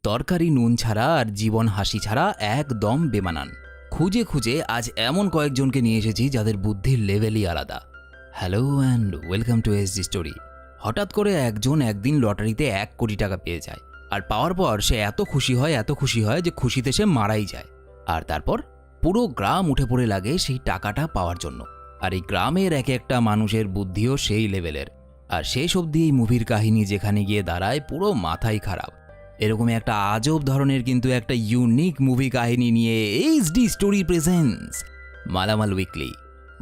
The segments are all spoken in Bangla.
তরকারি নুন ছাড়া আর জীবন হাসি ছাড়া একদম বেমানান। খুঁজে খুঁজে আজ এমন কয়েকজনকে নিয়ে এসেছি যাদের বুদ্ধির লেভেলই আলাদা। Hello and welcome to SG story. হঠাৎ করে একজন একদিন লটারিতে 1 কোটি টাকা পেয়ে যায়, আর পাওয়ার পর সে এত খুশি হয় যে খুশিতে সে মারাই যায়। আর তারপর পুরো গ্রাম উঠে পড়ে লাগে সেই টাকাটা পাওয়ার জন্য। আর এই গ্রামের এক একটা মানুষের বুদ্ধিও সেই লেভেলের। আর শেষ অবধি এই মুভির কাহিনী যেখানে গিয়ে দাঁড়ায় পুরো মাথাই খারাপ। এরকমই একটা আজব ধরনের কিন্তু একটা ইউনিক মুভি কাহিনী নিয়ে এইচডি স্টোরি প্রেজেন্টস মালামাল উইকলি।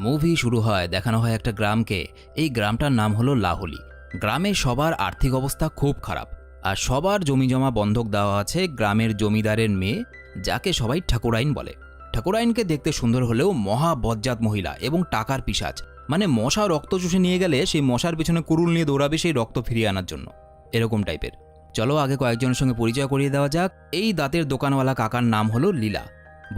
মুভি শুরু হয়, দেখানো হয় একটা গ্রামকে। এই গ্রামটার নাম হলো লাহলি। গ্রামে সবার আর্থিক অবস্থা খুব খারাপ, আর সবার জমিজমা বন্ধক দেওয়া আছে গ্রামের জমিদারের মেয়ে, যাকে সবাই ঠাকুরাইন বলে। ঠাকুরাইনকে দেখতে সুন্দর হলেও মহা বজ্জাত মহিলা এবং টাকার পিশাচ। মানে মশা রক্ত চুষে নিয়ে গেলে সেই মশার পেছনে কুরুল নিয়ে দৌড়াবে সেই রক্ত ফিরিয়ে আনার জন্য, এরকম টাইপের। চলো আগে কয়েকজনের সঙ্গে পরিচয় করিয়ে দেওয়া যাক। এই দাঁতের দোকানওয়ালা কাকার নাম হলো লীলা।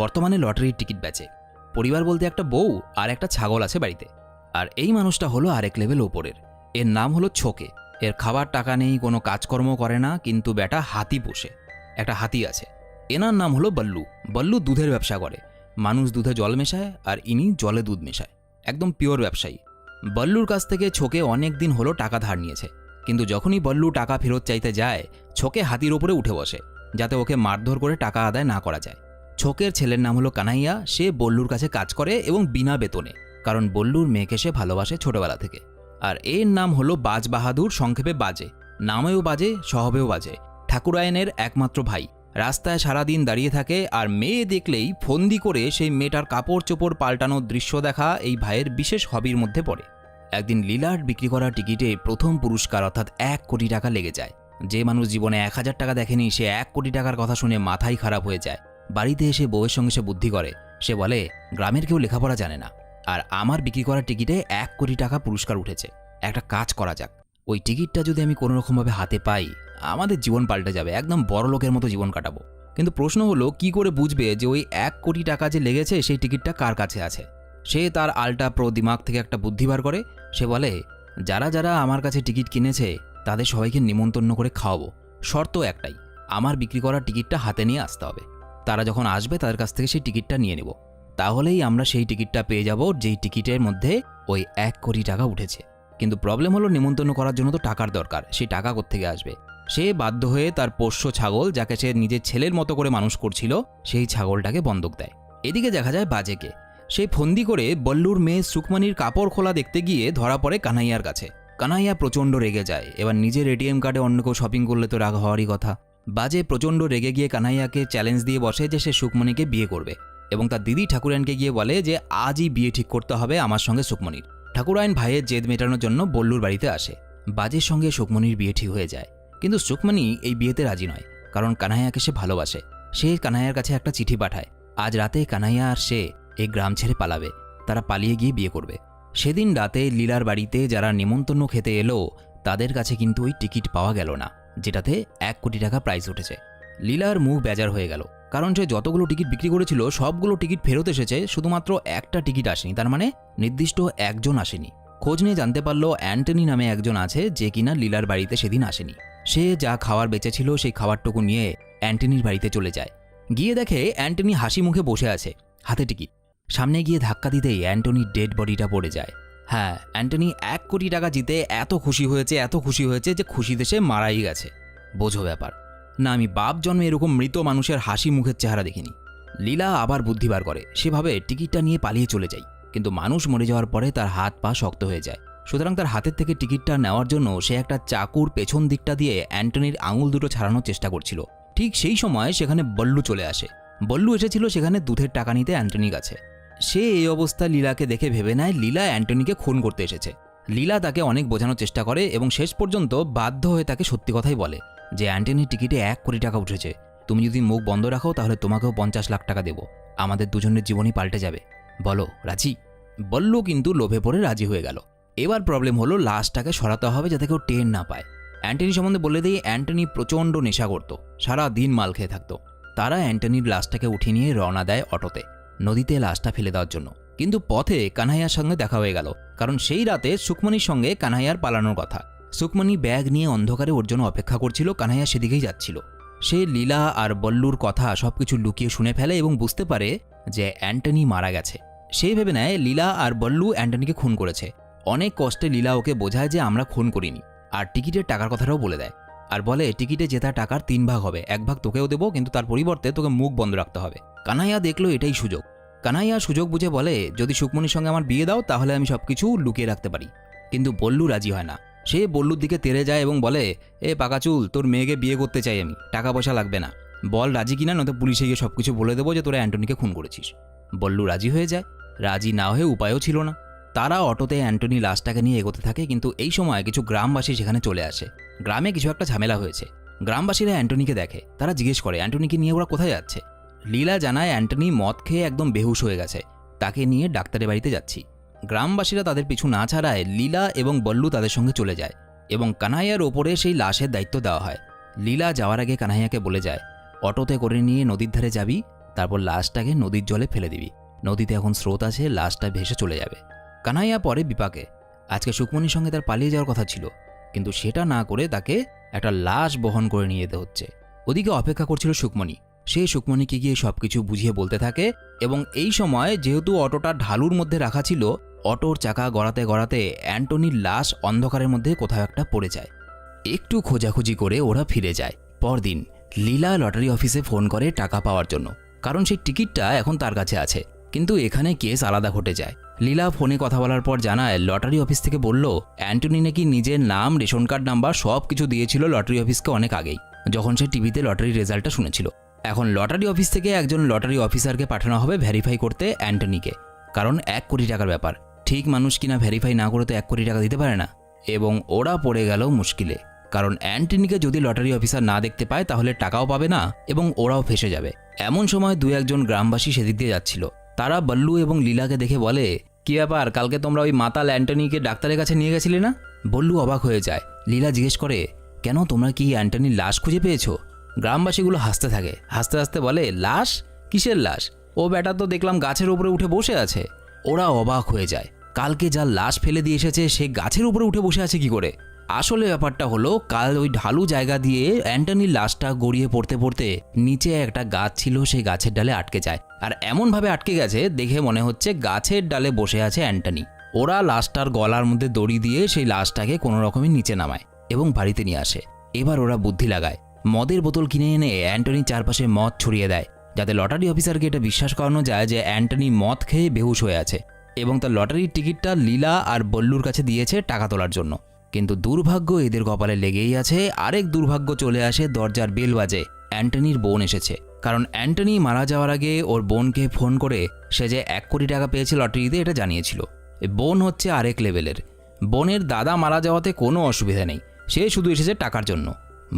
বর্তমানে লটারির টিকিট বেচে। পরিবার বলতে একটা বউ আর একটা ছাগল আছে বাড়িতে। আর এই মানুষটা হলো আরেক লেভেল ওপরের। এর নাম হলো ছোকে। এর খাবার টাকা নেই, কোনো কাজকর্ম করে না, কিন্তু বেটা হাতি পোষে। একটা হাতি আছে। এনার নাম হলো বল্লু। বল্লু দুধের ব্যবসা করে। মানুষ দুধে জল মেশায় আর ইনি জলে দুধ মেশায়। একদম পিওর ব্যবসায়ী। বল্লুর কাছ থেকে ছোকে অনেক দিন হলো টাকা ধার নিয়েছে, কিন্তু যখনই বল্লু টাকা ফেরত চাইতে যায় ছোকে হাতির ওপরে উঠে বসে, যাতে ওকে মারধর করে টাকা আদায় না করা যায়। ছোকের ছেলের নাম হলো কানাইয়া। সে বল্লুর কাছে কাজ করে এবং বিনা বেতনে, কারণ বল্লুর মেয়েকে সে ভালোবাসে ছোটবেলা থেকে। আর এর নাম হলো বাজ বাহাদুর, সংক্ষেপে বাজে। নামেও বাজে, স্বভাবেও বাজে। ঠাকুরায়নের একমাত্র ভাই। রাস্তায় সারাদিন দাঁড়িয়ে থাকে, আর মেয়ে দেখলেই ফন্দি করে সেই মেয়েটার কাপড় চোপড় পাল্টানোর দৃশ্য দেখা এই ভাইয়ের বিশেষ হবির মধ্যে পড়ে। একদিন লীলার বিক্রি করা টিকিটে প্রথম পুরস্কার অর্থাৎ 1 কোটি টাকা লেগে যায়। যে মানুষ জীবনে 1000 টাকা দেখেনি সে 1 কোটি টাকার কথা শুনে মাথাই খারাপ হয়ে যায়। বাড়িতে এসে বউয়ের সঙ্গে সে বুদ্ধি করে। সে বলে, গ্রামের কেউ লেখাপড়া জানে না, আর আমার বিক্রি করা টিকিটে 1 কোটি টাকা পুরস্কার উঠেছে। একটা কাজ করা যাক, ওই টিকিটটা যদি আমি কোনো রকমভাবে হাতে পাই আমাদের জীবন পাল্টে যাবে, একদম বড় লোকের মতো জীবন কাটাবো। কিন্তু প্রশ্ন হলো কি করে বুঝবে যে ওই 1 কোটি টাকা যে লেগেছে সেই টিকিটটা কার কাছে আছে? সে তার আলটা প্রো দিমাগ থেকে একটা বুদ্ধি বার করে। সে বলে, যারা যারা আমার কাছে টিকিট কিনেছে তাদের সবাইকে নিমন্ত্রণ করে খাওয়াবো। শর্ত একটাই, আমার বিক্রি করা টিকিটটা হাতে নিয়ে আসতে হবে। তারা যখন আসবে তাদের কাছ থেকে সেই টিকিটটা নিয়ে নেব। তাহলেই আমরা সেই টিকিটটা পেয়ে যাব যেই টিকিটের মধ্যে ওই 1 কোটি টাকা উঠেছে। কিন্তু প্রবলেম হলো নিমন্ত্রণ করার জন্য তো টাকার দরকার। সেই টাকা কোত্থেকে আসবে? সে বাধ্য হয়ে তার পোষ্য ছাগল, যাকে সে নিজের ছেলের মতো করে মানুষ করছিল, সেই ছাগলটাকে বন্ধক দেয়। এদিকে দেখা যায় বাজেকে। সেই ফন্দি করে বল্লুর মেয়ে সুকমানির কাপড় খোলা দেখতে গিয়ে ধরা পড়ে কানাইয়ার কাছে। কানাইয়া প্রচণ্ড রেগে যায়। এবার নিজের এটিএম কার্ডে অন্য কেউ শপিং করলে তো রাগ হওয়ারই কথা। বাজে প্রচণ্ড রেগে গিয়ে কানাইয়াকে চ্যালেঞ্জ দিয়ে বসে যে সে সুকমণিকে বিয়ে করবে, এবং তার দিদি ঠাকুরাইনকে গিয়ে বলে যে আজই বিয়ে ঠিক করতে হবে আমার সঙ্গে সুকমণির। ঠাকুরাইন ভাইয়ের জেদ মেটানোর জন্য বল্লুর বাড়িতে আসে। বাজের সঙ্গে সুকমণির বিয়ে ঠিক হয়ে যায়, কিন্তু সুকমণি এই বিয়েতে রাজি নয়, কারণ কানাইয়াকে সে ভালোবাসে। সে কানাইয়ার কাছে একটা চিঠি পাঠায়। আজ রাতে কানাইয়া আর সে এই গ্রাম ছেড়ে পালাবে। তারা পালিয়ে গিয়ে বিয়ে করবে। সেদিন রাতে লীলার বাড়িতে যারা নিমন্ত্রণ খেতে এলো তাদের কাছে কিন্তু ওই টিকিট পাওয়া গেল না, যেটাতে 1 কোটি টাকা প্রাইজ উঠেছে। লীলার মুখ বেজার হয়ে গেল, কারণ সে যতগুলো টিকিট বিক্রি করেছিল সবগুলো টিকিট ফেরত এসেছে, শুধুমাত্র একটা টিকিট আসেনি। তার মানে নির্দিষ্ট একজন আসেনি। খোঁজ নিয়ে জানতে পারলো অ্যান্টনি নামে একজন আছে, যে কিনা লীলার বাড়িতে সেদিন আসেনি। সে যা খাবার বেঁচেছিল সেই খাবারটুকু নিয়ে অ্যান্টনির বাড়িতে চলে যায়। গিয়ে দেখে অ্যান্টনি হাসি মুখে বসে আছে, হাতে টিকিট। সামনে গিয়ে ধাক্কা দিতেই অ্যান্টনির ডেড বডিটা পড়ে যায়। হ্যাঁ, অ্যান্টনি 1 কোটি টাকা জিতে এত খুশি হয়েছে যে খুশিতে সে মারাই গেছে। বোঝো ব্যাপার না, আমি বাপ জন্মে এরকম মৃত মানুষের হাসি মুখের চেহারা দেখিনি। লীলা আবার বুদ্ধি বার করে। সেভাবে টিকিটটা নিয়ে পালিয়ে চলে যায়, কিন্তু মানুষ মরে যাওয়ার পরে তার হাত পা শক্ত হয়ে যায়। সুতরাং তার হাতের থেকে টিকিটটা নেওয়ার জন্য সে একটা চাকুর পেছন দিকটা দিয়ে অ্যান্টনির আঙুল দুটো ছাড়ানোর চেষ্টা করছিল। ঠিক সেই সময় সেখানে বল্লু চলে আসে। বল্লু এসেছিল সেখানে দুধের টাকা নিতে অ্যান্টনির কাছে। সে এই অবস্থা লীলাকে দেখে ভেবে নেয় লীলা অ্যান্টনিকে খুন করতে এসেছে। লীলা তাকে অনেক বোঝানোর চেষ্টা করে এবং শেষ পর্যন্ত বাধ্য হয়ে তাকে সত্যি কথাই বলে যে অ্যান্টনির টিকিটে 1 কোটি টাকা উঠেছে। তুমি যদি মুখ বন্ধ রাখো তাহলে তোমাকেও 50 লাখ টাকা দেবো। আমাদের দুজনের জীবনই পাল্টে যাবে। বলো রাজি? বল্লু কিন্তু লোভে পড়ে রাজি হয়ে গেল। এবার প্রবলেম হলো লাশটাকে সরাতে হবে যাতে কেউ টের না পায়। অ্যান্টনি সম্বন্ধে বলে দিয়ে অ্যান্টনি প্রচণ্ড নেশা করত, সারা দিন মাল খেয়ে থাকতো। তারা অ্যান্টনির লাশটাকে উঠিয়ে নিয়ে রওনা দেয় অটোতে, নদীতে লাশটা ফেলে দেওয়ার জন্য। কিন্তু পথে কানাইয়ার সঙ্গে দেখা হয়ে গেল, কারণ সেই রাতে সুকমণির সঙ্গে কানাইয়ার পালানোর কথা। সুকমণি ব্যাগ নিয়ে অন্ধকারে ওর জন্য অপেক্ষা করছিল। কানাইয়া সেদিকেই যাচ্ছিল। সে লীলা আর বল্লুর কথা সবকিছু লুকিয়ে শুনে ফেলে এবং বুঝতে পারে যে অ্যান্টনি মারা গেছে। সেই ভেবে নেয় লীলা আর বল্লু অ্যান্টনিকে খুন করেছে। অনেক কষ্টে লীলা ওকে বোঝায় যে আমরা খুন করিনি, আর টিকিটের টাকার কথাটাও বলে দেয়, আর বলে টিকিটে জেতা টাকার 3 ভাগ হবে, 1 ভাগ তোকেও দেবো, কিন্তু তার পরিবর্তে তোকে মুখ বন্ধ রাখতে হবে। কানাইয়া দেখলো এটাই সুযোগ। কানাইয়া সুযোগ বুঝে বলে যদি সুকমণির সঙ্গে আমার বিয়ে দাও তাহলে আমি সবকিছু লুকিয়ে রাখতে পারি। কিন্তু বল্লু রাজি হয় না। সে বল্লুর দিকে তেড়ে যায় এবং বলে এ পাকাচুল, তোর মেয়েকে বিয়ে করতে চাই আমি, টাকা পয়সা লাগবে না, বল রাজি কিনা, নয়তো পুলিশে গিয়ে সবকিছু বলে দেবো যে তোরা অ্যান্টনিকে খুন করেছিস। বল্লু রাজি হয়ে যায়। রাজি না হয়ে উপায়ও ছিল না। তারা অটোতে অ্যান্টনি লাশটাকে নিয়ে এগোতে থাকে, কিন্তু এই সময় কিছু গ্রামবাসী সেখানে চলে আসে। গ্রামে কিছু একটা ঝামেলা হয়েছে। গ্রামবাসীরা অ্যান্টনিকে দেখে। তারা জিজ্ঞেস করে অ্যান্টনিকে নিয়ে ওরা কোথায় যাচ্ছে। লীলা জানায় অ্যান্টনি মদ খেয়ে একদম বেহুশ হয়ে গেছে, তাকে নিয়ে ডাক্তারের বাড়িতে যাচ্ছি। গ্রামবাসীরা তাদের পিছু না ছাড়ায় লীলা এবং বল্লু তাদের সঙ্গে চলে যায় এবং কানাইয়ার ওপরে সেই লাশের দায়িত্ব দেওয়া হয়। লীলা যাওয়ার আগে কানাইয়াকে বলে যায় অটোতে করে নিয়ে নদীর ধারে যাবি, তারপর লাশটাকে নদীর জলে ফেলে দিবি, নদীতে এখন স্রোত আছে, লাশটা ভেসে চলে যাবে। কানাইয়া পরে বিপাকে। আজকে সুকমণির সঙ্গে তার পালিয়ে যাওয়ার কথা ছিল, কিন্তু সেটা না করে তাকে একটা লাশ বহন করে নিয়ে যেতে হচ্ছে। ওদিকে অপেক্ষা করছিল সুকমণি। সে সুকমণিকে গিয়ে সবকিছু বুঝিয়ে বলতে থাকে এবং এই সময় যেহেতু অটোটা ঢালুর মধ্যে রাখা ছিল, অটোর চাকা গড়াতে গড়াতে অ্যান্টনির লাশ অন্ধকারের মধ্যে কোথাও একটা পড়ে যায়। একটু খোঁজাখুঁজি করে ওরা ফিরে যায়। পরদিন লীলা লটারি অফিসে ফোন করে টাকা পাওয়ার জন্য, কারণ সেই টিকিটটা এখন তার কাছে আছে। কিন্তু এখানে কেস আলাদা ঘটে যায়। লীলা ফোনে কথা বলার পর জানায় লটারি অফিস থেকে বলল অ্যান্টনি নাকি নিজের নাম, রেশন কার্ড নাম্বার সব কিছু দিয়েছিল লটারি অফিসকে অনেক আগেই, যখন সে টিভিতে লটারির রেজাল্টটা শুনেছিল। এখন লটারি অফিস থেকে একজন লটারি অফিসারকে পাঠানো হবে ভেরিফাই করতে অ্যান্টনিকে, কারণ 1 কোটি টাকার ব্যাপার। ঠিক মানুষ কিনা ভেরিফাই না করে তো 1 কোটি টাকা দিতে পারে না। এবং ওরা পড়ে গেল মুশকিলে, কারণ অ্যান্টনিকে যদি লটারি অফিসার না দেখতে পায় তাহলে টাকাও পাবে না এবং ওরাও ফেসে যাবে। এমন সময় 2-1 গ্রামবাসী সেদিক দিয়ে যাচ্ছিল। তারা বল্লু এবং লীলাকে দেখে বলে কি ব্যাপার, কালকে তোমরা ওই মাতাল অ্যান্টনিকে ডাক্তারের কাছে নিয়ে গেছিলে না? বল্লু অবাক হয়ে যায়। লীলা জিজ্ঞেস করে কেন, তোমরা কি অ্যান্টনির লাশ খুঁজে পেয়েছো? গ্রামবাসীগুলো হাসতে থাকে। হাসতে হাসতে বলে লাশ? কিসের লাশ? ও বেটা তো দেখলাম গাছের উপরে উঠে বসে আছে। ওরা অবাক হয়ে যায়। কালকে যার লাশ ফেলে দিয়ে এসেছে সে গাছের উপরে উঠে বসে আছে কি করে? আসলে ব্যাপারটা হলো কাল ওই ঢালু জায়গা দিয়ে অ্যান্টনির লাশটা গড়িয়ে পড়তে পড়তে নিচে একটা গাছ ছিল, সেই গাছের ডালে আটকে যায়। আর এমনভাবে আটকে গেছে দেখে মনে হচ্ছে গাছের ডালে বসে আছে অ্যান্টনি। ওরা লাশটার গলার মধ্যে দড়ি দিয়ে সেই লাশটাকে কোনো রকমে নিচে নামায় এবং বাড়িতে নিয়ে আসে। এবার ওরা বুদ্ধি লাগায়, মদের বোতল কিনে এনে অ্যান্টনির চারপাশে মদ ছড়িয়ে দেয়, যাতে লটারি অফিসারকে এটা বিশ্বাস করানো যায় যে অ্যান্টনি মদ খেয়ে বেহুশ হয়ে আছে এবং তার লটারির টিকিটটা লীলা আর বল্লুর কাছে দিয়েছে টাকা তোলার জন্য। কিন্তু দুর্ভাগ্য এদের কপালে লেগেই আছে। আরেক দুর্ভাগ্য চলে আসে, দরজার বেল বাজে। অ্যান্টনির বোন এসেছে, কারণ অ্যান্টনি মারা যাওয়ার আগে ওর বোনকে ফোন করে সে যে 1 কোটি টাকা পেয়েছে লটারিতে এটা জানিয়েছিল। বোন হচ্ছে আরেক লেভেলের। বোনের দাদা মারা যাওয়াতে কোনো অসুবিধা নেই, সে শুধু এসেছে টাকার জন্য।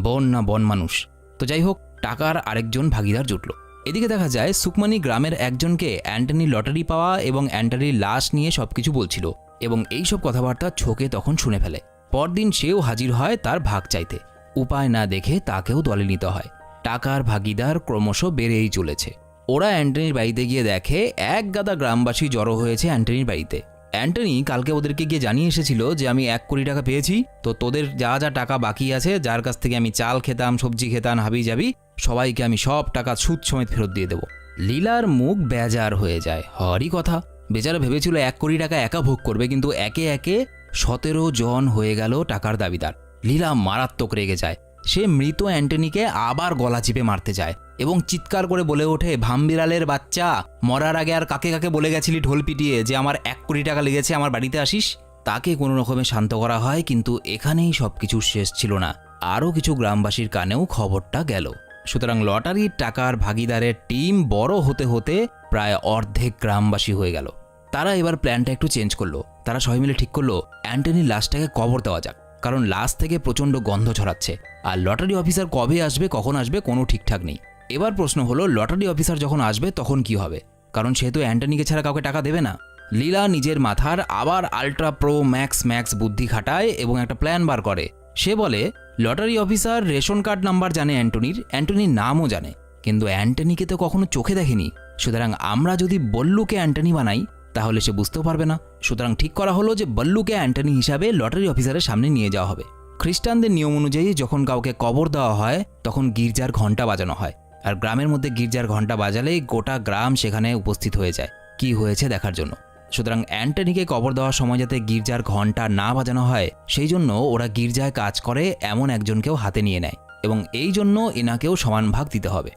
বোন না বন মানুষ। তো যাই হোক, টাকার আরেকজন ভাগিদার জুটল। এদিকে দেখা যায় সুকমণি গ্রামের একজনকে অ্যান্টনি লটারি পাওয়া এবং অ্যান্টনির লাশ নিয়ে সবকিছু বলছিল এবং এইসব কথাবার্তা ছোকে তখন শুনে ফেলে। পরদিন সেও হাজির হয় তার ভাগ চাইতে। উপায় না দেখে তাকেও দলে নিতে হয়। টাকার ভাগিদার ক্রমশ বেড়েই চলেছে। ওরা অ্যান্টনির বাড়িতে গিয়ে দেখে 1 গাদা গ্রামবাসী জড়ো হয়েছে অ্যান্টনির বাড়িতে। অ্যান্টনি কালকে ওদেরকে গিয়ে জানিয়ে এসেছিল যে আমি 1 কোটি টাকা পেয়েছি, তো তোদের যা যা টাকা বাকি আছে, যার কাছ থেকে আমি চাল খেতাম, সবজি খেতাম, হাবি যাবি, সবাইকে আমি সব টাকা সুদ সমেত ফেরত দিয়ে দেবো। লীলার মুখ বেজার হয়ে যায়। হরই কথা, বেচারা ভেবেছিল 1 কোটি টাকা একা ভোগ করবে, কিন্তু একে একে 17 জন হয়ে গেল টাকার দাবিদার। লীলা মারাত্মক রেগে যায়। সে মৃত অ্যান্টনিকে আবার গলা চিপে মারতে যায় এবং চিৎকার করে বলে ওঠে, ভামবিড়ালের বাচ্চা, মরার আগে আর কাকে কাকে বলে গেছিলি ঢোল পিটিয়ে যে আমার 1 কোটি টাকা লেগেছে, আমার বাড়িতে আসিস? তাকে কোনো রকমে শান্ত করা হয়, কিন্তু এখানেই সবকিছু শেষ ছিল না। আরও কিছু গ্রামবাসীর কানেও খবরটা গেল। সুতরাং লটারির টাকার ভাগিদারের টিম বড় হতে হতে প্রায় অর্ধেক গ্রামবাসী হয়ে গেল। তারা এবার প্ল্যানটা একটু চেঞ্জ করলো। তারা সবাই মিলে ঠিক করলো অ্যান্টনির লাশটাকে কবর দেওয়া যাক, কারণ লাশ থেকে প্রচণ্ড গন্ধ ছড়াচ্ছে। আর লটারি অফিসার কবে আসবে, কখন আসবে, কোনো ঠিকঠাক নেই। এবার প্রশ্ন হলো লটারি অফিসার যখন আসবে তখন কি হবে, কারণ সে তো অ্যান্টনিকে ছাড়া কাউকে টাকা দেবে না। লীলা নিজের মাথার আবার আল্ট্রা প্রো ম্যাক্স বুদ্ধি খাটায় এবং একটা প্ল্যান বার করে। সে বলে lottery officer ration card number জানে অ্যান্টনির নামও জানে, কিন্তু অ্যান্টনিকে তো কখনো চোখে দেখেনি। সুতরাং আমরা যদি বল্লুকে অ্যান্টনি বানাই তাহলে সে বুঝতেও পারবে না। সুতরাং ঠিক করা হলো যে বল্লুকে অ্যান্টনি হিসাবে লটারি অফিসারের সামনে নিয়ে যাওয়া হবে। খ্রিস্টানদের নিয়ম অনুযায়ী যখন কাউকে কবর দেওয়া হয় তখন গির্জার ঘণ্টা বাজানো হয়, আর গ্রামের মধ্যে গির্জার ঘণ্টা বাজালেই গোটা গ্রাম সেখানে উপস্থিত হয়ে যায় কি হয়েছে দেখার জন্য। সুতরাং অ্যান্টনিকে কবর দেওয়ার সময় যাতে গির্জার ঘণ্টা না বাজানো হয় সেই জন্য ওরা গির্জায় কাজ করে এমন একজনকেও হাতে নিয়ে নেয়, এবং এই জন্য এনাকেও সমান ভাগ দিতে হবে।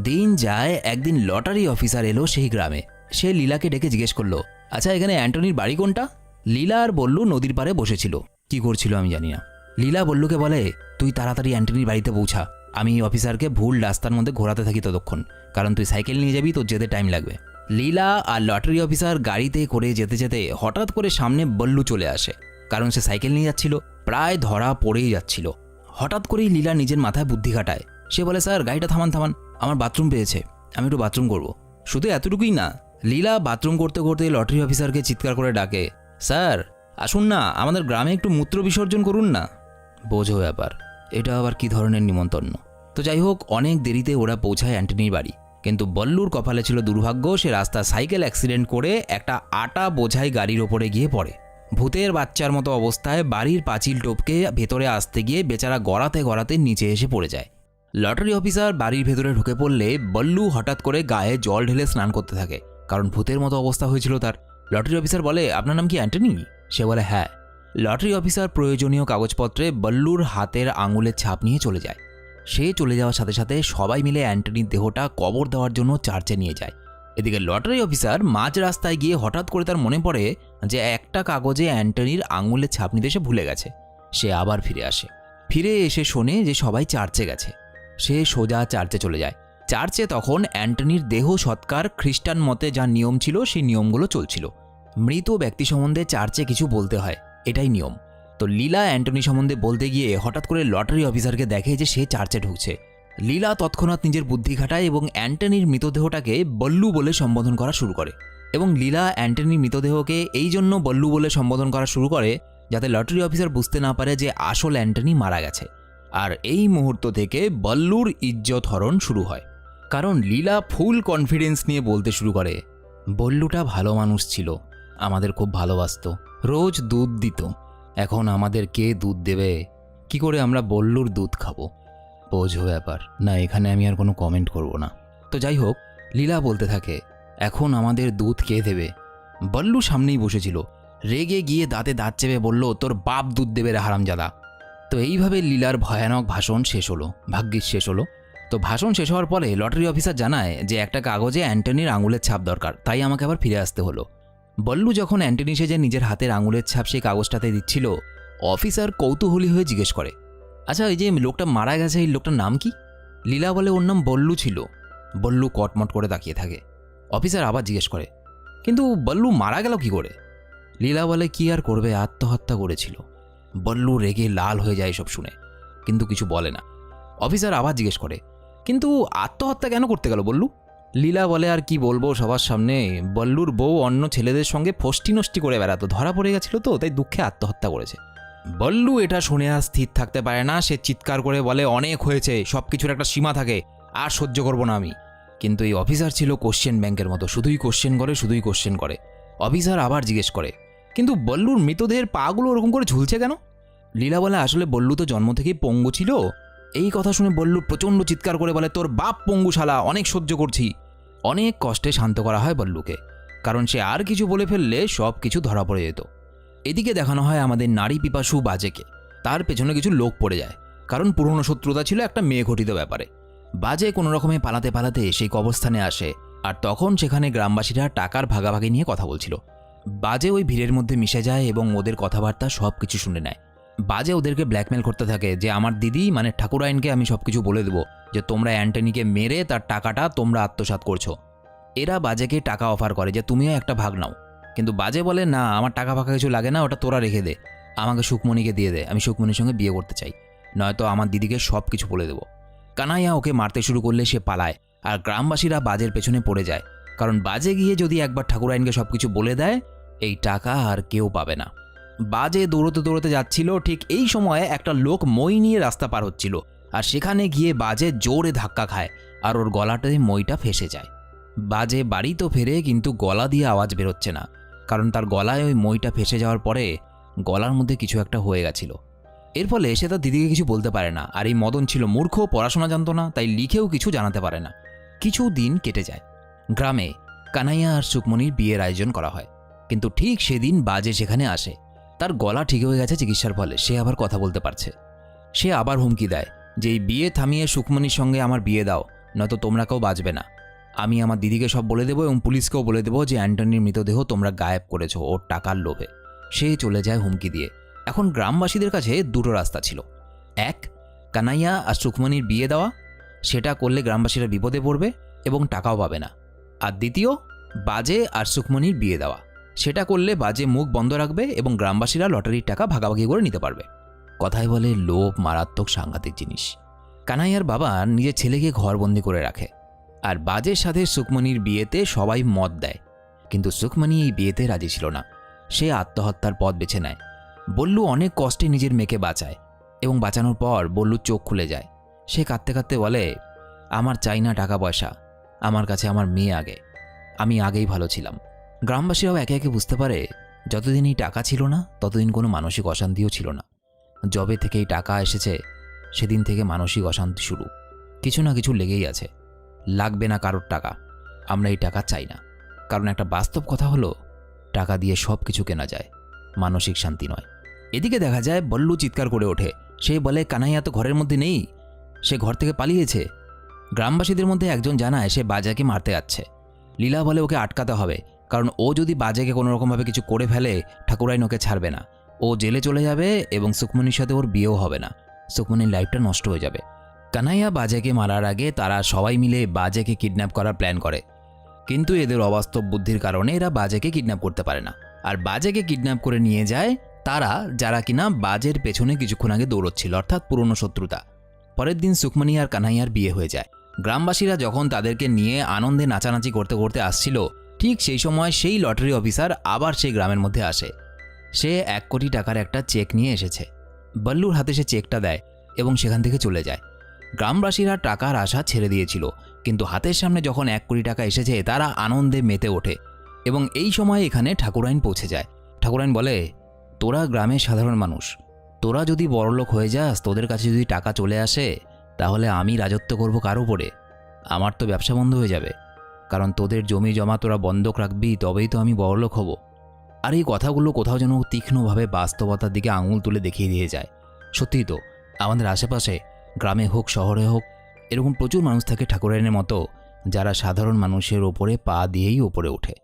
দিন যায়, একদিন লটারি অফিসার এলো সেই গ্রামে। সে লীলাকে ডেকে জিজ্ঞেস করলো, আচ্ছা এখানে অ্যান্টনির বাড়ি কোনটা? লীলা আর বল্লু নদীর পাড়ে বসেছিল, কি করছিল আমি জানি না। লীলা বল্লুকে বলে, তুই তাড়াতাড়ি অ্যান্টনির বাড়িতে পৌঁছা, আমি অফিসারকে ভুল রাস্তার মধ্যে ঘোরাতে থাকি ততক্ষণ, কারণ তুই সাইকেল নিয়ে যাবি, তোর যেতে টাইম লাগবে। লীলা আর লটারি অফিসার গাড়িতে করে যেতে যেতে হঠাৎ করে সামনে বল্লু চলে আসে, কারণ সে সাইকেল নিয়ে যাচ্ছিল, প্রায় ধরা পড়েই যাচ্ছিল। হঠাৎ করেই লীলা নিজের মাথায় বুদ্ধি খাটায়। সে বলে, স্যার গাড়িটা থামান থামান, আমার বাথরুম পেয়েছে, আমি একটু বাথরুম করব। শুধু এতটুকুই না, লীলা বাথরুম করতে করতে লটারি অফিসারকে চিৎকার করে ডাকে, স্যার আসুন না, আমাদের গ্রামে একটু মূত্র বিসর্জন করুন না। বোঝো ব্যাপার, এটা আবার কি ধরনের নিমন্ত্রণ। তো যাই হোক, অনেক দেরিতে ওরা পৌঁছায় অ্যান্টনির বাড়ি, কিন্তু বল্লুর কপালে ছিল দুর্ভাগ্য, সে রাস্তা সাইকেল অ্যাক্সিডেন্ট করে একটা আটা বোঝাই গাড়ির ওপরে গিয়ে পড়ে। ভূতের বাচ্চার মতো অবস্থায় বাড়ির পাঁচিল টপকে ভেতরে আসতে গিয়ে বেচারা গড়াতে গড়াতে নিচে এসে পড়ে যায়। লটারি অফিসার বাড়ির ভেতরে ঢুকে পড়লে বল্লু হঠাৎ করে গায়ে জল ঢেলে স্নান করতে থাকে, কারণ ভূতের মতো অবস্থা হয়েছিল তার। লটারি অফিসার বলে, আপনার নাম কি অ্যান্টনি? সে বলে হ্যাঁ। লটারি অফিসার প্রয়োজনীয় কাগজপত্রে বল্লুর হাতের আঙুলের ছাপ নিয়ে চলে যায়। সে চলে যাওয়ার সাথে সাথে সবাই মিলে অ্যান্টনির দেহটা কবর দেওয়ার জন্য চার্চে নিয়ে যায়। এদিকে লটারি অফিসার মাঝ রাস্তায় গিয়ে হঠাৎ করে তার মনে পড়ে যে একটা কাগজে অ্যান্টনির আঙুলের ছাপ নিতে সে ভুলে গেছে। সে আবার ফিরে আসে, ফিরে এসে শোনে যে সবাই চার্চে গেছে। সে সোজা চার্চে চলে যায়। চার্চে তখন অ্যান্টনির দেহ সৎকার খ্রিস্টান মতে যা নিয়ম ছিল সেই নিয়মগুলো চলছিল। মৃত ব্যক্তি সম্বন্ধে চার্চে কিছু বলতে হয়, এটাই নিয়ম। তো লীলা অ্যান্টনি সম্বন্ধে বলতে গিয়ে হঠাৎ করে লটারি অফিসারকে দেখে যে সে চার্চে ঢুকছে। লীলা তৎক্ষণাৎ নিজের বুদ্ধি খাটায় এবং অ্যান্টনির মৃতদেহটাকে বল্লু বলে সম্বোধন করা শুরু করে। এবং লীলা অ্যান্টনির মৃতদেহকে এই জন্য বল্লু বলে সম্বোধন করা শুরু করে যাতে লটারি অফিসার বুঝতে না পারে যে আসল অ্যান্টনি মারা গেছে। আর এই মুহূর্ত থেকে বল্লুর ইজ্জত হরণ শুরু হয়, কারণ লীলা ফুল কনফিডেন্স নিয়ে বলতে শুরু করে, বল্লুটা ভালো মানুষ ছিল, আমাদের খুব ভালোবাসতো, রোজ দুধ দিত। এখন আমাদের কে দুধ দেবে? কি করে আমরা বল্লুর দুধ খাবো? বোঝো ব্যাপার না। এখানে আমি আর কোনো কমেন্ট করব না। তো যাই হোক, লীলা বলতে থাকে, এখন আমাদের দুধ কে দেবে? বল্লু সামনেই বসেছিল, রেগে গিয়ে দাঁতে দাঁত চেপে বলল, তোর বাপ দুধ দেবে রে হারামজাদা। তো এইভাবে লীলার ভয়ানক ভাষণ শেষ হলো, ভাগ্যিস শেষ হলো। তো ভাষণ শেষ হওয়ার পরে লটারি অফিসার জানায় যে একটা কাগজে অ্যান্টনির আঙুলের ছাপ দরকার, তাই আমাকে আবার ফিরে আসতে হলো। বল্লু যখন অ্যান্টনি সেজে নিজের হাতের আঙুলের ছাপ সেই কাগজটাতে দিচ্ছিল, অফিসার কৌতূহলী হয়ে জিজ্ঞেস করে, আচ্ছা এই যে লোকটা মারা গেছে, এই লোকটার নাম কি? লীলা বলে, ওর নাম বল্লু ছিল। বল্লু কটমট করে তাকিয়ে থাকে। অফিসার আবার জিজ্ঞেস করে, কিন্তু বল্লু মারা গেল কি করে? লীলা বলে, কি আর করবে, আত্মহত্যা করেছিল। বল্লু রেগে লাল হয়ে যায় সব শুনে, কিন্তু কিছু বলে না। অফিসার আবার জিজ্ঞেস করে, কিন্তু আত্মহত্যা কেন করতে গেল বল্লু? লীলা বলে, আর কি বলবো সবার সামনে, বল্লুর বউ অন্য ছেলেদের সঙ্গে ফষ্টি নষ্টি করে বেড়াতো, ধরা পড়ে গেছিল তো, তাই দুঃখে আত্মহত্যা করেছে। বল্লু এটা শুনে আর স্থির থাকতে পারে না, সে চিৎকার করে বলে, অনেক হয়েছে, সব কিছুর একটা সীমা থাকে, আর সহ্য করবো না আমি। কিন্তু এই অফিসার ছিল কোশ্চেন ব্যাংকের মতো, শুধুই কোশ্চেন করে, শুধুই কোশ্চেন করে। অফিসার আবার জিজ্ঞেস করে, কিন্তু বল্লুর মৃতদেহের পাগুলো ওরকম করে ঝুলছে কেন? লীলা বলে, আসলে বল্লু তো জন্ম থেকেই পঙ্গু ছিল। এই কথা শুনে বল্লু প্রচণ্ড চিৎকার করে বলে, তোর বাপ পঙ্গু শালা, অনেক সহ্য করছি। অনেক কষ্টে শান্ত করা হয় বল্লুকে, কারণ সে আর কিছু বলে ফেললে সব কিছু ধরা পড়ে যেত। এদিকে দেখানো হয় আমাদের নারী পিপাসু বাজেকে। তার পেছনে কিছু লোক পড়ে যায়, কারণ পুরনো শত্রুতা ছিল একটা মেয়ে ঘটিত ব্যাপারে। বাজে কোনো রকমে পালাতে পালাতে সেই কবরস্থানে আসে, আর তখন সেখানে গ্রামবাসীরা টাকার ভাগাভাগি নিয়ে কথা বলছিল। বাজে ওই ভিড়ের মধ্যে মিশে যায় এবং ওদের কথাবার্তা সব কিছু শুনে নেয়। বাজে ওদেরকে ব্ল্যাকমেল করতে থাকে যে আমার দিদি মানে ঠাকুরাইনকে আমি সব কিছু বলে দেবো, যে তোমরা অ্যান্টনিকে মেরে তার টাকাটা তোমরা আত্মসাৎ করছো। এরা বাজেকে টাকা অফার করে যে তুমিও একটা ভাগ নাও, কিন্তু বাজে বলে, না আমার টাকা ফাঁকা কিছু লাগে না, ওটা তোরা রেখে দে, আমাকে সুকমণিকে দিয়ে দে, আমি সুকমণির সঙ্গে বিয়ে করতে চাই, নয়তো আমার দিদিকে সব কিছু বলে দেবো। কানাইয়া ওকে মারতে শুরু করলে সে পালায়, আর গ্রামবাসীরা বাজের পেছনে পড়ে যায়, কারণ বাজে গিয়ে যদি একবার ঠাকুরাইনকে সব কিছু বলে দেয়, এই টাকা আর কেউ পাবে না। বাজে দৌড়তে দৌড়তে যাচ্ছিল, ঠিক এই সময়ে একটা লোক মই নিয়ে রাস্তা পার হচ্ছিল, আর সেখানে গিয়ে বাজে জোরে ধাক্কা খায়, আর ওর গলাটায় মইটা ফেসে যায়। বাজে বাড়ি তো ফেরে, কিন্তু গলা দিয়ে আওয়াজ বেরোচ্ছে না, কারণ তার গলায় ওই মইটা ফেসে যাওয়ার পরে গলার মধ্যে কিছু একটা হয়ে গেছিল। এর ফলে সে তার দিদিকে কিছু বলতে পারে না। আর এই মদন ছিল মূর্খ, পড়াশোনা জানতো না, তাই লিখেও কিছু জানাতে পারে না। কিছু দিন কেটে যায়। গ্রামে কানাইয়া আর সুকমণির বিয়ের আয়োজন করা হয়, কিন্তু ঠিক সেদিন বাজে সেখানে আসে। তার গলা ঠিক হয়ে গেছে চিকিৎসার ফলে, সে আবার কথা বলতে পারছে। সে আবার হুমকি দেয় যে এই বিয়ে থামিয়ে সুকমণির সঙ্গে আমার বিয়ে দাও, নয়তো তোমরা কেউ বাঁচবে না। আমি আমার দিদিকে সব বলে দেবো এবং পুলিশকেও বলে দেবো যে অ্যান্টনির মৃতদেহ তোমরা গায়েব করেছো ওর টাকার লোভে। সে চলে যায় হুমকি দিয়ে। এখন গ্রামবাসীদের কাছে দুটো রাস্তা ছিল। এক, কানাইয়া আর সুকমণির বিয়ে দেওয়া, সেটা করলে গ্রামবাসীরা বিপদে পড়বে এবং টাকাও পাবে না। আর দ্বিতীয়, বাজে আর সুকমণির বিয়ে দেওয়া, সেটা করলে বাজে মুখ বন্ধ রাখবে এবং গ্রামবাসীরা লটারির টাকা ভাগাভাগি করে নিতে পারবে। কথায় বলে লোভ মারাত্মক সাংঘাতিক জিনিস। কানাইয়ার বাবা নিজের ছেলেকে ঘরবন্দি করে রাখে, আর বাজের সাথে সুকমণির বিয়েতে সবাই মত দেয়। কিন্তু সুকমণি এই বিয়েতে রাজি ছিল না। সে আত্মহত্যার পথ বেছে নেয়। বল্লু অনেক কষ্টে নিজের মেয়েকে বাঁচায় এবং বাঁচানোর পর বল্লুর চোখ খুলে যায়। সে কাঁদতে কাঁদতে বলে, আমার চাই না টাকা পয়সা, আমার কাছে আমার মেয়ে আগে, আমি আগেই ভালো ছিলাম। গ্রামবাসীরাও একে একে বুঝতে পারে যতদিন এই টাকা ছিল না ততদিন কোনো মানসিক অশান্তিও ছিল না। যবে থেকে এই টাকা এসেছে সেদিন থেকে মানসিক অশান্তি শুরু। কিছু না কিছু লেগেই আছে। লাগবে না কারোর টাকা, আমরা এই টাকা চাই না। কারণ একটা বাস্তব কথা হলো, টাকা দিয়ে সব কিছু কেনা যায়, মানসিক শান্তি নয়। এদিকে দেখা যায় বল্লু চিৎকার করে ওঠে। সে বলে, কানাইয়া তো ঘরের মধ্যে নেই, সে ঘর থেকে পালিয়েছে। গ্রামবাসীদের মধ্যে একজন জানায় সে বাজাকে মারতে যাচ্ছে। লীলা বলে ওকে আটকাতে হবে, কারণ ও যদি বাজাকে কোনো রকমভাবে কিছু করে ফেলে ঠাকুরাইন ওকে ছাড়বে না। ও জেলে চলে যাবে এবং সুকমণির সাথে ওর বিয়েও হবে না, সুকমণির লাইফটা নষ্ট হয়ে যাবে। কানাইয়া বাজাকে মারার আগে তারা সবাই মিলে বাজাকে কিডন্যাপ করার প্ল্যান করে, কিন্তু এদের অবাস্তব বুদ্ধির কারণে এরা বাজাকে কিডন্যাপ করতে পারে না। আর বাজাকে কিডন্যাপ করে নিয়ে যায় তারা, যারা কিনা বাজের পেছনে কিছুক্ষণ আগে দৌড়চ্ছিল, অর্থাৎ পুরনো শত্রুতা। পরের দিন সুকমণি আর কানাইয়ার বিয়ে হয়ে যায়। গ্রামবাসীরা যখন তাদেরকে নিয়ে আনন্দে নাচানাচি করতে করতে আসছিল, ঠিক সেই সময় সেই লটারি অফিসার আবার সেই গ্রামের মধ্যে আসে। সে 1 কোটি টাকার একটা চেক নিয়ে এসেছে। বল্লুর হাতে সে চেকটা দেয় এবং সেখান থেকে চলে যায়। গ্রামবাসীরা টাকার আশা ছেড়ে দিয়েছিল, কিন্তু হাতের সামনে যখন 1 কোটি টাকা এসেছে তারা আনন্দে মেতে ওঠে। এবং এই সময় এখানে ঠাকুরাইন পৌঁছে যায়। ঠাকুরাইন বলে, তোরা গ্রামের সাধারণ মানুষ, তোরা যদি বড়লোক হয়ে যাস, তোদের কাছে যদি টাকা চলে আসে, তাহলে আমি রাজত্ব করব কার উপরে? আমার তো ব্যবসা বন্ধ হয়ে যাবে, কারণ তোদের জমি জমা তোরা বন্ধক রাখবি, তবেই তো আমি বড়লোক হব। আর এই কথাগুলো কোথাও যেন তীক্ষ্ণভাবে বাস্তবতার দিকে আঙুল তুলে দেখিয়ে দিয়ে যায়। সত্যিই তো, আমাদের আশেপাশে গ্রামে হোক শহরে হোক এরকম প্রচুর মানুষ থাকে ঠাকুরাইনের মতো, যারা সাধারণ মানুষের ওপরে পা দিয়েই ওপরে ওঠে।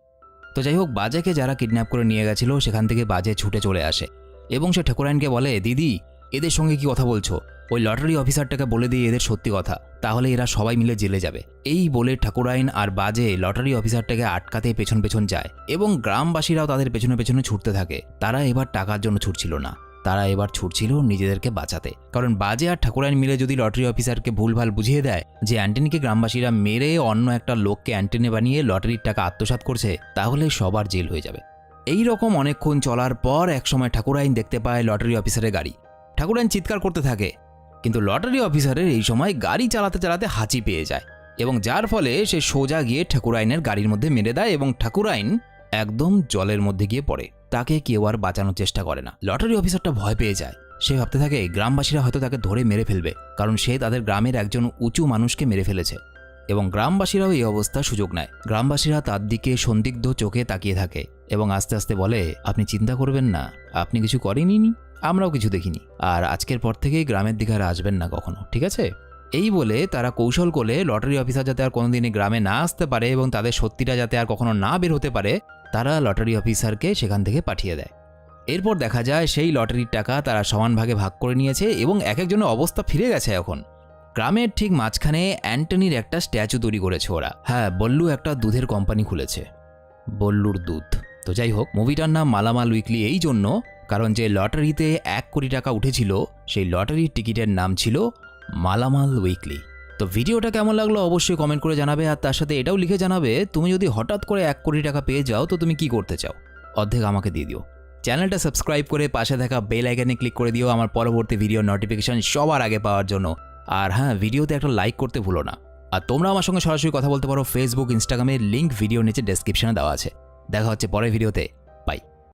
তো যাই হোক, বাজাকে যারা কিডন্যাপ করে নিয়ে গেছিল সেখান থেকে বাজে ছুটে চলে আসে এবং সে ঠাকুরাইনকে বলে, দিদি এদের সঙ্গে কি কথা বলছো? ওই লটারি অফিসারটাকে বলে দিয়ে এদের সত্যি কথা, তাহলে এরা সবাই মিলে জেলে যাবে। এই বলে ঠাকুরাইন আর বাজে লটারি অফিসারটাকে আটকাতে পেছন পেছন যায় এবং গ্রামবাসীরাও তাদের পেছনে পেছনে ছুটতে থাকে। তারা এবার টাকার জন্য ছুটছিল না, তারা এবার ছুটছিল নিজেদেরকে বাঁচাতে। কারণ বাজে আর ঠাকুরাইন মিলে যদি লটারি অফিসারকে ভুলভাল বুঝিয়ে দেয় যে অ্যান্টনিকে গ্রামবাসীরা মেরে অন্য একটা লোককে অ্যান্টনি বানিয়ে লটারির টাকা আত্মসাৎ করছে, তাহলে সবার জেল হয়ে যাবে। এই রকম অনেকক্ষণ চলার পর একসময় ঠাকুরাইন দেখতে পায় লটারি অফিসারের গাড়ি। ঠাকুরাইন চিৎকার করতে থাকে, কিন্তু লটারি অফিসারের এই সময় গাড়ি চালাতে চালাতে হাঁচি পেয়ে যায় এবং যার ফলে সে সোজা গিয়ে ঠাকুরাইনের গাড়ির মধ্যে মেরে দেয় এবং ঠাকুরাইন একদম জলের মধ্যে গিয়ে পড়ে। তাকে কেউ আর বাঁচানোর চেষ্টা করে না। লটারি অফিসারটা ভয় পেয়ে যায়। সে ভাবতে থাকে গ্রামবাসীরা হয়তো তাকে ধরে মেরে ফেলবে, কারণ সে তাদের গ্রামের একজন উঁচু মানুষকে মেরে ফেলেছে। এবং গ্রামবাসীরাও এই অবস্থার সুযোগ নেয়। গ্রামবাসীরা তার দিকে সন্দিগ্ধ চোখে তাকিয়ে থাকে এবং আস্তে আস্তে বলে, আপনি চিন্তা করবেন না, আপনি কিছু করেননি, আমরাও কিছু দেখিনি, আর আজকের পর থেকেই গ্রামের দিকে আর আসবেন না কখনো, ঠিক আছে? এই বলে তারা কৌশল করে লটারি অফিসার যাতে আর কোনোদিনই গ্রামে না আসতে পারে এবং তাদের সত্যিটা যাতে আর কখনো না বের হতে পারে, তারা লটারি অফিসারকে সেখান থেকে পাঠিয়ে দেয়। এরপর দেখা যায় সেই লটারির টাকা তারা সমান ভাগে ভাগ করে নিয়েছে এবং এক একজনের অবস্থা ফিরে গেছে। এখন গ্রামের ঠিক মাঝখানে অ্যান্টনির একটা স্ট্যাচু তৈরি করেছে ওরা। হ্যাঁ, বল্লু একটা দুধের কোম্পানি খুলেছে, বল্লুর দুধ। তো যাই হোক, মুভিটার নাম মালামাল উইকলি এই জন্য কারণ যে লটারিতে 1 কোটি টাকা উঠেছিল সেই লটারির টিকিটের নাম ছিল মালামাল উইকলি। তো ভিডিওটা কেমন লাগলো অবশ্যই কমেন্ট করে জানাবে, আর তার সাথে এটাও লিখে জানাবে তুমি যদি হঠাৎ করে 1 কোটি টাকা পেয়ে যাও তো তুমি কি করতে চাও, অর্ধেক আমাকে দিয়ে দিও। চ্যানেলটা সাবস্ক্রাইব করে পাশে থাকা বেল আইকনে ক্লিক করে দিও আমার পরবর্তী ভিডিও নোটিফিকেশন সবার আগে পাওয়ার জন্য। আর হ্যাঁ, ভিডিওতে একটা লাইক করতে ভুলো না। আর তোমরা আমার সঙ্গে সরাসরি কথা বলতে পারো ফেসবুক, ইনস্টাগ্রামে, লিঙ্ক ভিডিও নিচে ডেসক্রিপশনে দেওয়া আছে। দেখা হচ্ছে পরের ভিডিওতে, বাই।